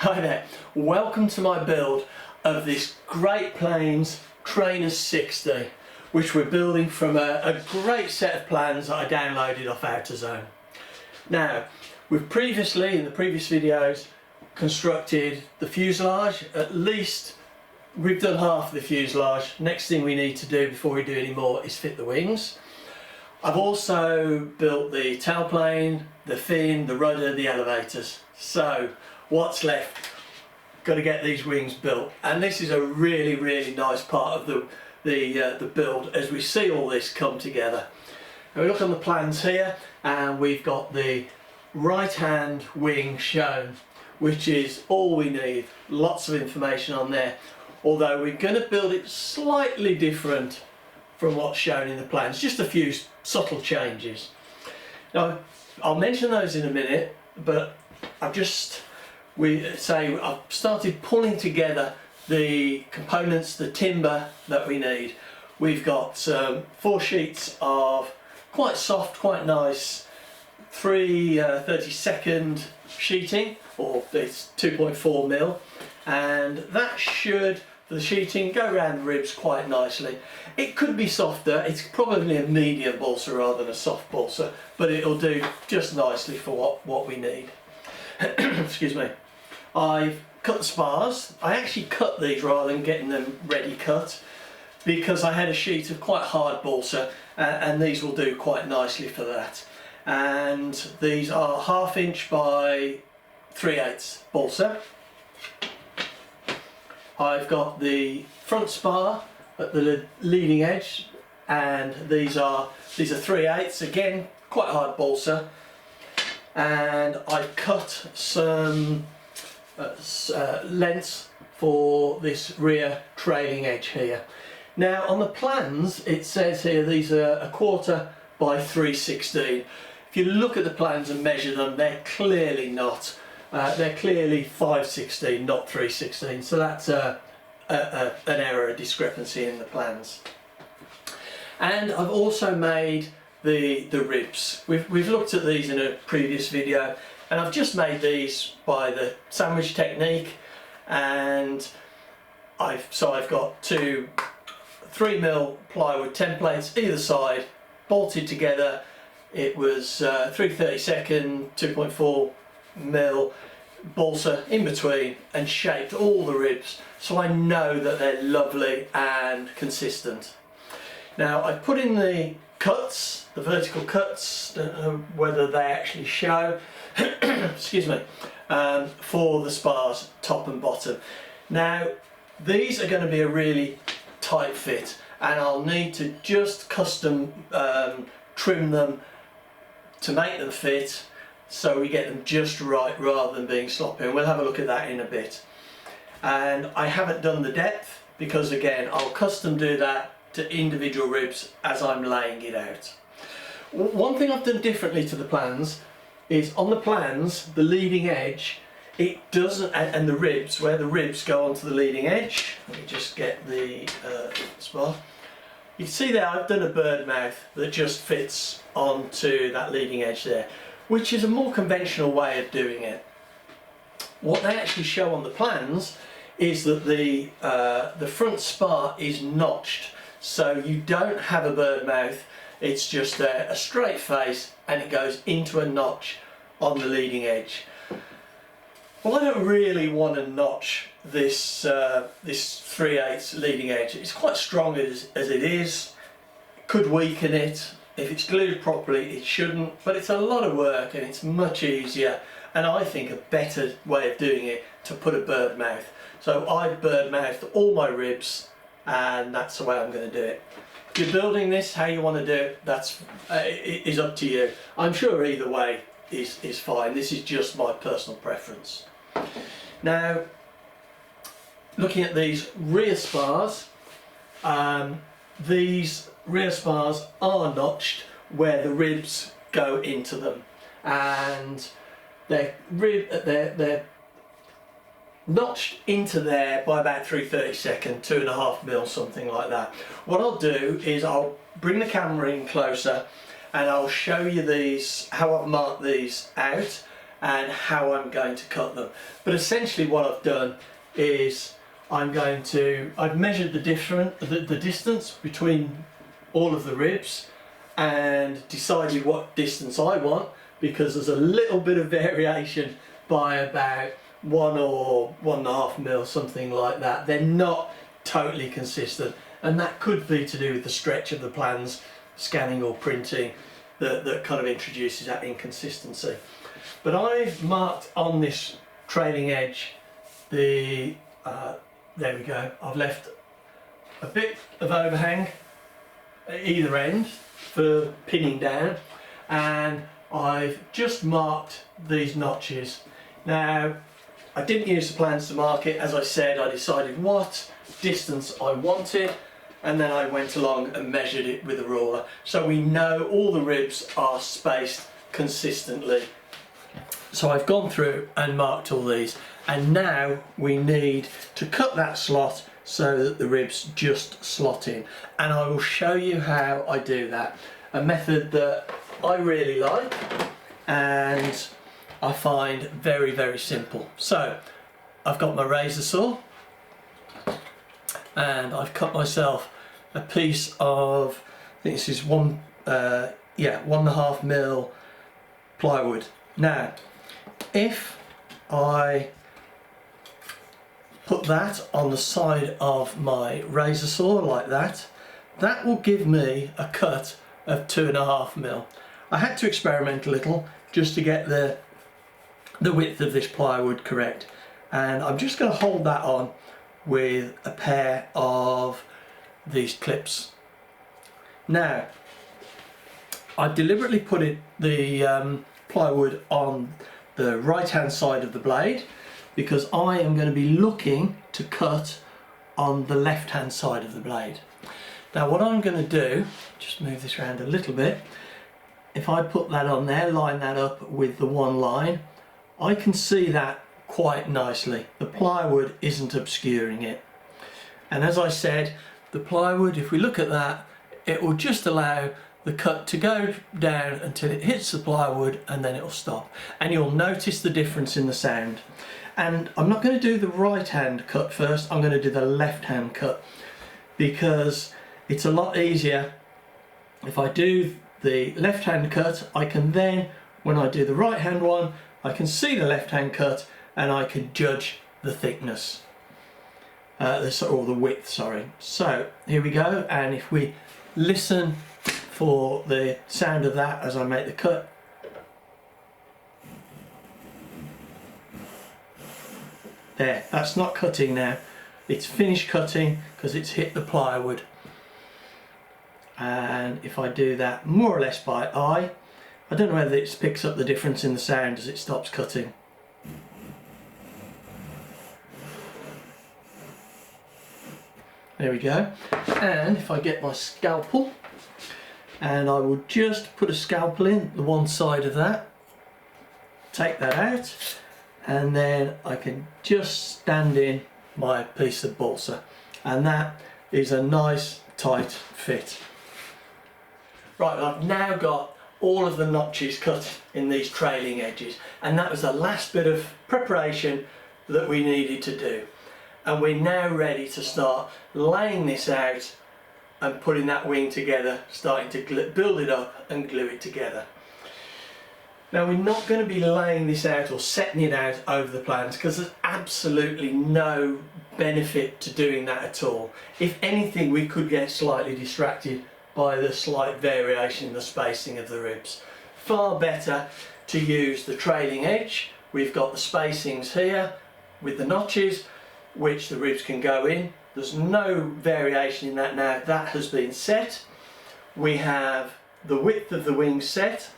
Hi there, welcome to my build of this Great Plains Trainer 60, which we're building from a great set of plans that I downloaded off AutoZone. Now, we've previously, in the previous videos, constructed the fuselage. At least we've done half of the fuselage. Next thing we need to do before we do any more is fit the wings. I've also built the tailplane, the fin, the rudder, the elevators. So what's left? Got to get these wings built, and this is a really nice part of the build as we see all this come together. Now we look on the plans here, and we've got the right hand wing shown, which is all we need. Lots of information on there, although we're going to build it slightly different from what's shown in the plans, just a few subtle changes. Now I'll mention those in a minute, but I've started pulling together the components, the timber that we need. We've got 4 sheets of quite soft, quite nice 30-second sheeting, or it's 2.4 mil, and that should, for the sheeting, go around the ribs quite nicely. It could be softer. It's probably a medium balsa rather than a soft balsa, but it'll do just nicely for what we need. Excuse me. I've cut the spars. I actually cut these rather than getting them ready cut, because I had a sheet of quite hard balsa, and these will do quite nicely for that. And these are 1/2 inch by 3/8 balsa. I've got the front spar at the leading edge, and these are 3/8, again quite hard balsa. And I've cut some lengths for this rear trailing edge here. Now on the plans it says here these are 1/4 by 3/16. If you look at the plans and measure them, they're clearly not. They're clearly 5/16, not 3/16. So that's an error, a discrepancy in the plans. And I've also made the ribs. We've looked at these in a previous video, and I've just made these by the sandwich technique, and I've got 2 3mm plywood templates either side, bolted together. It was 3/32 2.4 mil balsa in between, and shaped all the ribs so I know that they're lovely and consistent. Now I've put in the cuts, the vertical cuts, don't know whether they actually show, excuse me, for the spars top and bottom. Now these are going to be a really tight fit, and I'll need to just custom trim them to make them fit, so we get them just right rather than being sloppy, and we'll have a look at that in a bit. And I haven't done the depth because, again, I'll custom do that to individual ribs as I'm laying it out. One thing I've done differently to the plans is on the plans, the leading edge, it doesn't, and the ribs, where the ribs go onto the leading edge. Let me just get the spar. You can see there I've done a bird mouth that just fits onto that leading edge there, which is a more conventional way of doing it. What they actually show on the plans is that the front spar is notched, so you don't have a bird mouth. It's just a straight face, and it goes into a notch on the leading edge. Well, I don't really want to notch this 3/8 leading edge. It's quite strong as it is. Could weaken it. If it's glued properly, it shouldn't, but it's a lot of work, and it's much easier, and I think a better way of doing it, to put a bird mouth. So I've bird mouthed all my ribs, and that's the way I'm going to do it. If you're building this, how you want to do it, it is up to you. I'm sure either way is fine. This is just my personal preference. Now, looking at these rear spars, these rear spars are notched where the ribs go into them, and they're notched into there by about 3/32, 2.5 mil, something like that. What I'll do is I'll bring the camera in closer, and I'll show you these, how I've marked these out, and how I'm going to cut them. But essentially what I've done is I've measured the distance between all of the ribs and decided what distance I want, because there's a little bit of variation by about 1 or 1.5 mil, something like that. They're not totally consistent, and that could be to do with the stretch of the plans, scanning or printing, that kind of introduces that inconsistency. But I've marked on this trailing edge there we go, I've left a bit of overhang at either end for pinning down, and I've just marked these notches. Now, I didn't use the plans to mark it. As I said, I decided what distance I wanted, and then I went along and measured it with a ruler, so we know all the ribs are spaced consistently. So I've gone through and marked all these, and now we need to cut that slot so that the ribs just slot in, and I will show you how I do that. A method that I really like and I find very, very simple. So I've got my razor saw, and I've cut myself a piece of, I think this is 1.5 mil plywood. Now, if I put that on the side of my razor saw like that, that will give me a cut of 2.5 mil. I had to experiment a little just to get the width of this plywood correct, and I'm just going to hold that on with a pair of these clips. Now, I deliberately put the plywood on the right hand side of the blade because I am going to be looking to cut on the left hand side of the blade. Now what I'm going to do, just move this around a little bit, if I put that on there, line that up with the one line, I can see that quite nicely. The plywood isn't obscuring it, and as I said, the plywood, if we look at that, it will just allow the cut to go down until it hits the plywood, and then it will stop, and you'll notice the difference in the sound. And I'm not going to do the right hand cut first, I'm going to do the left hand cut, because it's a lot easier if I do the left hand cut. I can then, when I do the right hand one, I can see the left hand cut and I can judge the thickness, or the width, sorry. So here we go, and if we listen for the sound of that as I make the cut. There, that's not cutting now, it's finished cutting because it's hit the plywood. And if I do that more or less by eye, I don't know whether it picks up the difference in the sound as it stops cutting. There we go. And if I get my scalpel, and I will just put a scalpel in the one side of that, take that out, and then I can just stand in my piece of balsa, and that is a nice tight fit. Right, I've now got all of the notches cut in these trailing edges, and that was the last bit of preparation that we needed to do, and we're now ready to start laying this out and putting that wing together, starting to build it up and glue it together. Now, we're not going to be laying this out or setting it out over the plans because there's absolutely no benefit to doing that at all. If anything, we could get slightly distracted by the slight variation in the spacing of the ribs. Far better to use the trailing edge. We've got the spacings here with the notches which the ribs can go in. There's no variation in that now, that has been set. We have the width of the wing set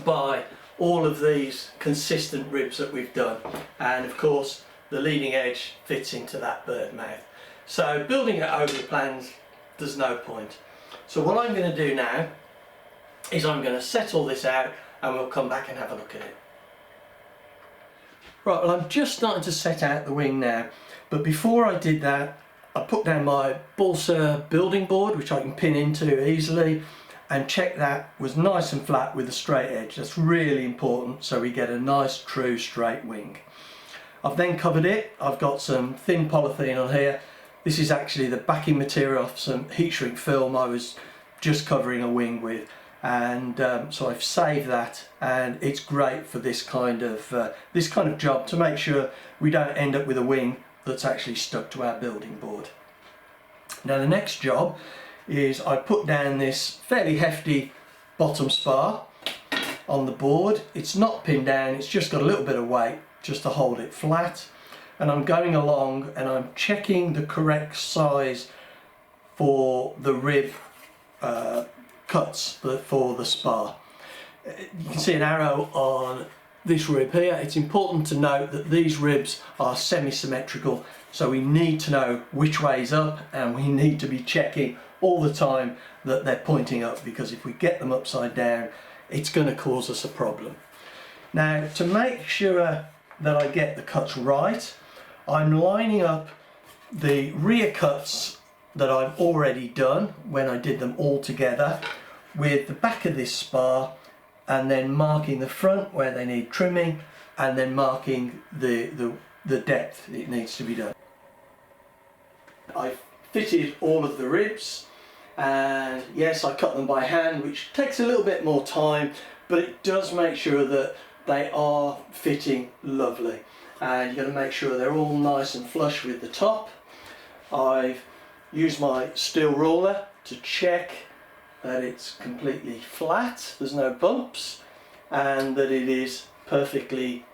by all of these consistent ribs that we've done, and of course the leading edge fits into that bird mouth. So building it over the plans, there's no point. So what I'm going to do now is I'm going to set all this out and we'll come back and have a look at it. Right, well, I'm just starting to set out the wing now, but before I did that I put down my balsa building board which I can pin into easily, and check that was nice and flat with a straight edge. That's really important, so we get a nice true straight wing. I've then covered it. I've got some thin polythene on here. This is actually the backing material off some heat shrink film I was just covering a wing with, and so I've saved that, and it's great for this kind of job, to make sure we don't end up with a wing that's actually stuck to our building board. Now the next job is I put down this fairly hefty bottom spar on the board. It's not pinned down, it's just got a little bit of weight just to hold it flat, and I'm going along and I'm checking the correct size for the rib cuts for the spar. You can see an arrow on this rib here. It's important to note that these ribs are semi-symmetrical, so we need to know which way is up, and we need to be checking all the time that they're pointing up, because if we get them upside down, it's going to cause us a problem. Now, to make sure that I get the cuts right, I'm lining up the rear cuts that I've already done when I did them all together with the back of this spar, and then marking the front where they need trimming, and then marking the depth it needs to be done. I've fitted all of the ribs, and yes, I cut them by hand, which takes a little bit more time, but it does make sure that they are fitting lovely, and you've got to make sure they're all nice and flush with the top. I've used my steel ruler to check that it's completely flat, there's no bumps, and that it is perfectly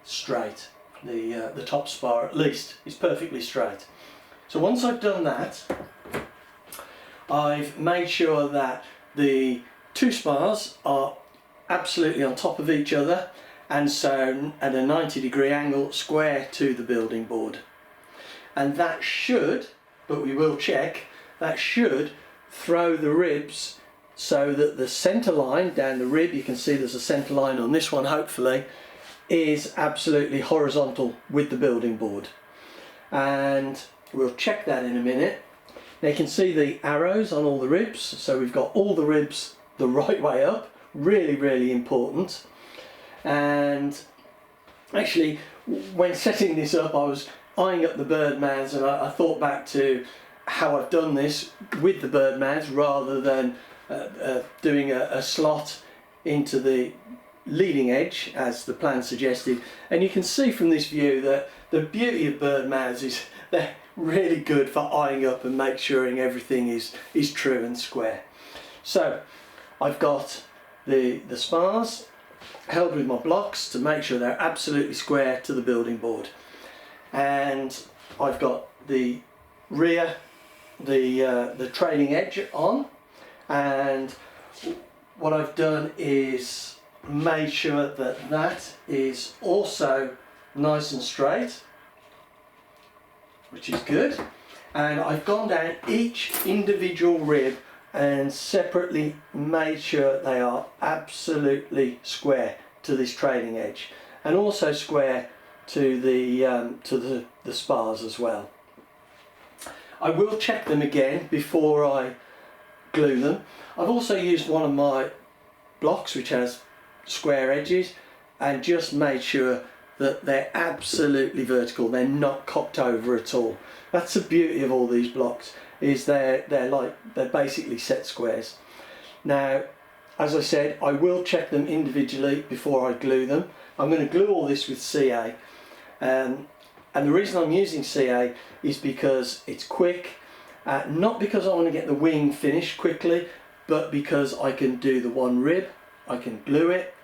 straight. The top spar at least is perfectly straight. So once I've done that, I've made sure that the two spars are absolutely on top of each other, and so at a 90-degree angle square to the building board. And that should, but we will check, that should throw the ribs so that the centre line down the rib, you can see there's a centre line on this one hopefully, is absolutely horizontal with the building board. And we'll check that in a minute. Now you can see the arrows on all the ribs, so we've got all the ribs the right way up, really important. And actually, when setting this up, I was eyeing up the bird mouths, and I thought back to how I've done this with the bird mouths rather than doing a slot into the leading edge as the plan suggested. And you can see from this view that the beauty of bird mouths is they're really good for eyeing up and make sure everything is true and square. So I've got the spars held with my blocks to make sure they're absolutely square to the building board, and I've got the rear, the trailing edge on, and what I've done is made sure that that is also nice and straight, which is good. And I've gone down each individual rib and separately made sure they are absolutely square to this trailing edge, and also square to the spars as well. I will check them again before I glue them. I've also used one of my blocks which has square edges and just made sure that they're absolutely vertical, they're not cocked over at all. That's the beauty of all these blocks, is they're basically set squares. Now, as I said, I will check them individually before I glue them. I'm going to glue all this with CA, and the reason I'm using CA is because it's quick, not because I want to get the wing finished quickly, but because I can do the one rib, I can glue it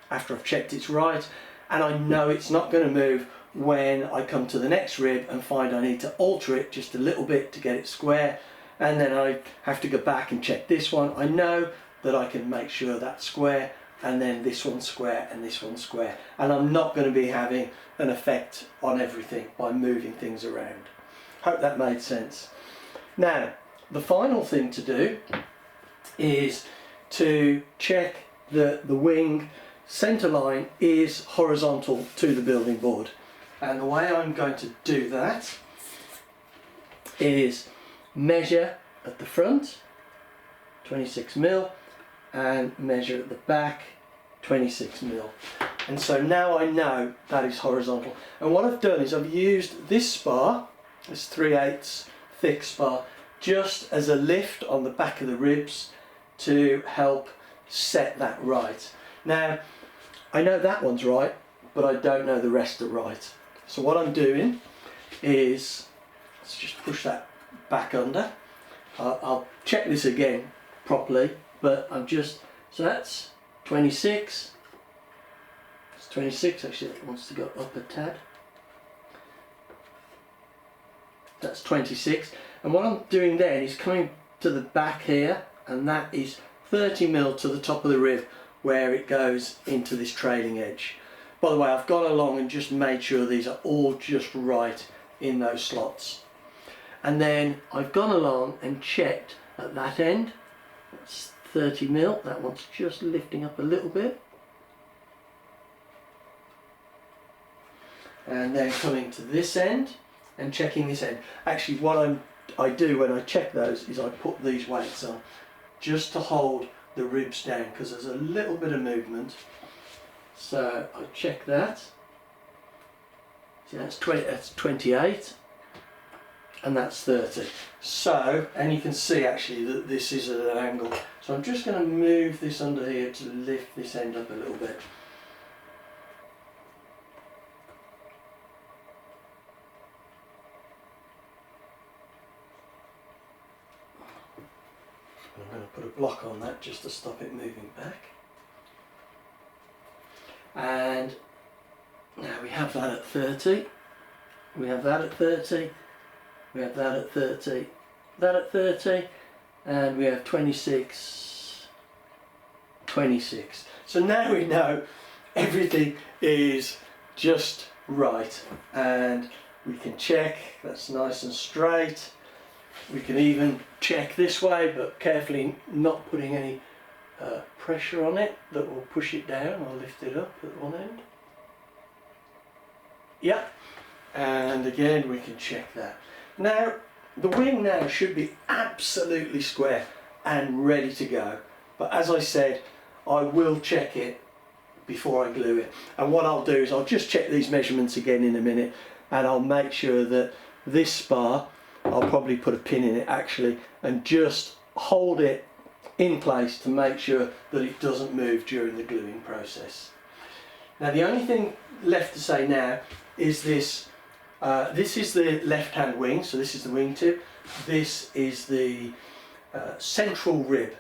after I've checked it's right, and I know it's not going to move when I come to the next rib and find I need to alter it just a little bit to get it square, and then I have to go back and check this one. I know that I can make sure that's square, and then this one's square and this one's square, and I'm not going to be having an effect on everything by moving things around. Hope that made sense. Now, the final thing to do is to check that the wing centre line is horizontal to the building board, and the way I'm going to do that is measure at the front 26 mil, and measure at the back, 26 mil. And so now I know that is horizontal. And what I've done is I've used this spar, this 3/8 thick spar, just as a lift on the back of the ribs to help set that right. Now, I know that one's right, but I don't know the rest are right. So what I'm doing is, let's just push that back under. I'll check this again properly, but I'm just, so that's 26. It's 26, actually it wants to go up a tad. That's 26. And what I'm doing then is coming to the back here, and that is 30 mil to the top of the rib where it goes into this trailing edge. By the way, I've gone along and just made sure these are all just right in those slots. And then I've gone along and checked at that end. That's 30 mil, that one's just lifting up a little bit. And then coming to this end and checking this end. Actually, what I do when I check those is I put these weights on just to hold the ribs down, because there's a little bit of movement. So I check that. See, that's 28 and that's 30. So, and you can see actually that this is at an angle. So I'm just going to move this under here to lift this end up a little bit. I'm going to put a block on that just to stop it moving back. And now we have that at 30, we have that at 30, we have that at 30, that at 30, and we have 26, 26. So now we know everything is just right, and we can check that's nice and straight. We can even check this way, but carefully not putting any pressure on it that will push it down or lift it up at one end. Yep, and again we can check that. Now the wing now should be absolutely square and ready to go, but as I said, I will check it before I glue it. And what I'll do is I'll just check these measurements again in a minute, and I'll make sure that this spar, I'll probably put a pin in it actually, and just hold it in place to make sure that it doesn't move during the gluing process. Now the only thing left to say now is this. This is the left hand wing, so this is the wingtip. This is the central rib,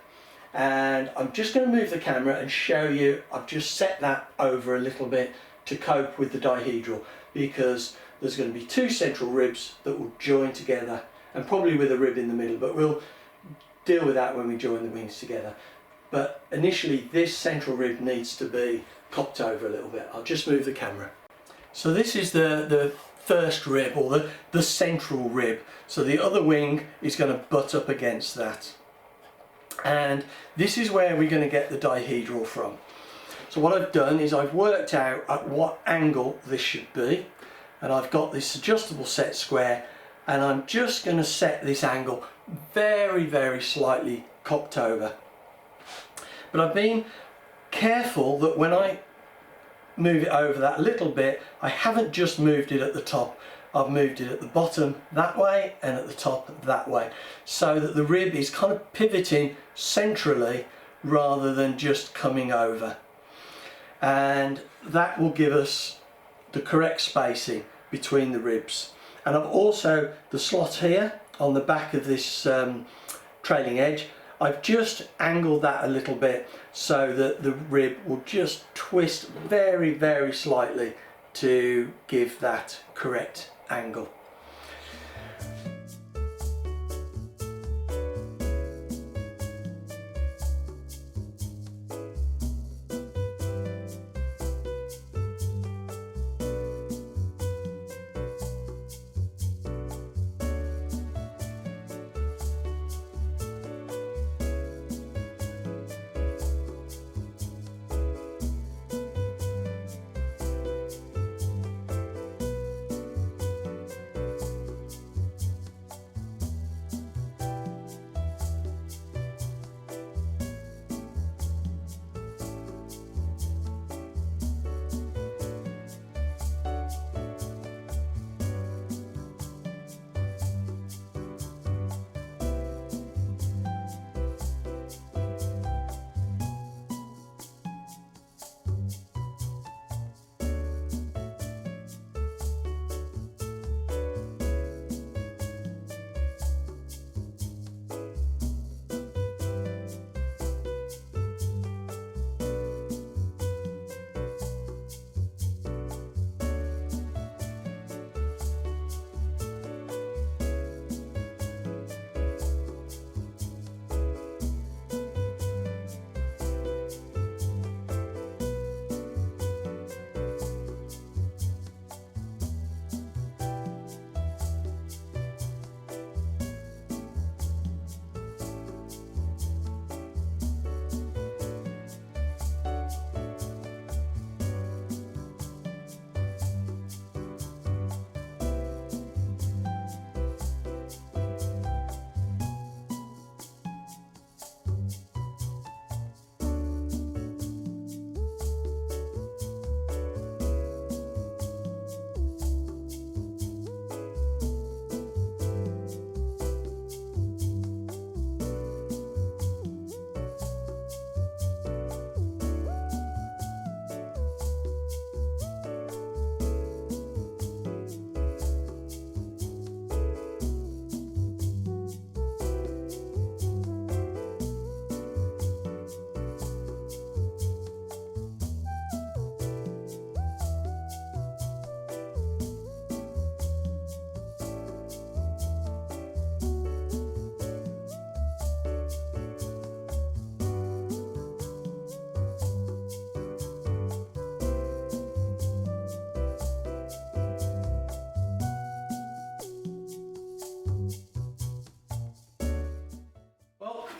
and I'm just going to move the camera and show you. I've just set that over a little bit to cope with the dihedral, because there's going to be two central ribs that will join together, and probably with a rib in the middle, but we'll deal with that when we join the wings together. But initially this central rib needs to be cocked over a little bit. I'll just move the camera. So this is the first rib, or the central rib. So the other wing is going to butt up against that. And this is where we're going to get the dihedral from. So what I've done is I've worked out at what angle this should be, and I've got this adjustable set square, and I'm just going to set this angle very, very slightly cocked over. But I've been careful that when I move it over that little bit, I haven't just moved it at the top, I've moved it at the bottom that way and at the top that way, so that the rib is kind of pivoting centrally rather than just coming over. And that will give us the correct spacing between the ribs. And I've also, the slot here on the back of this trailing edge, I've just angled that a little bit so that the rib will just twist very, very slightly to give that correct angle.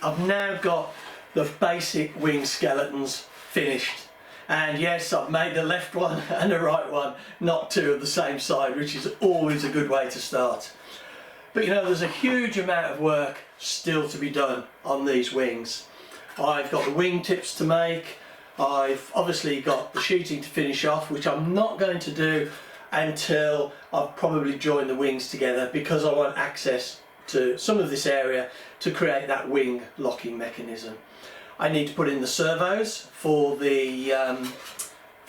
I've now got the basic wing skeletons finished. And yes, I've made the left one and the right one, not two of the same side, which is always a good way to start. But you know, there's a huge amount of work still to be done on these wings. I've got the wing tips to make, I've obviously got the sheeting to finish off, which I'm not going to do until I've probably joined the wings together, because I want access to some of this area to create that wing locking mechanism. I need to put in the servos for the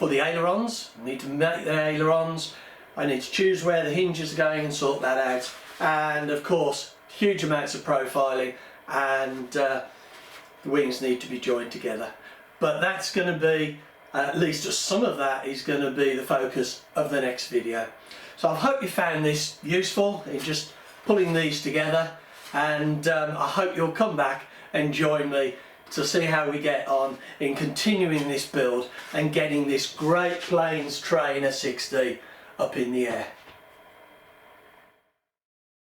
ailerons. I need to make the ailerons. I need to choose where the hinges are going and sort that out. And of course, huge amounts of profiling, and the wings need to be joined together. But that's going to be, at least some of that is going to be the focus of the next video. So I hope you found this useful in just pulling these together, and I hope you'll come back and join me to see how we get on in continuing this build and getting this Great Plains Trainer 6D up in the air.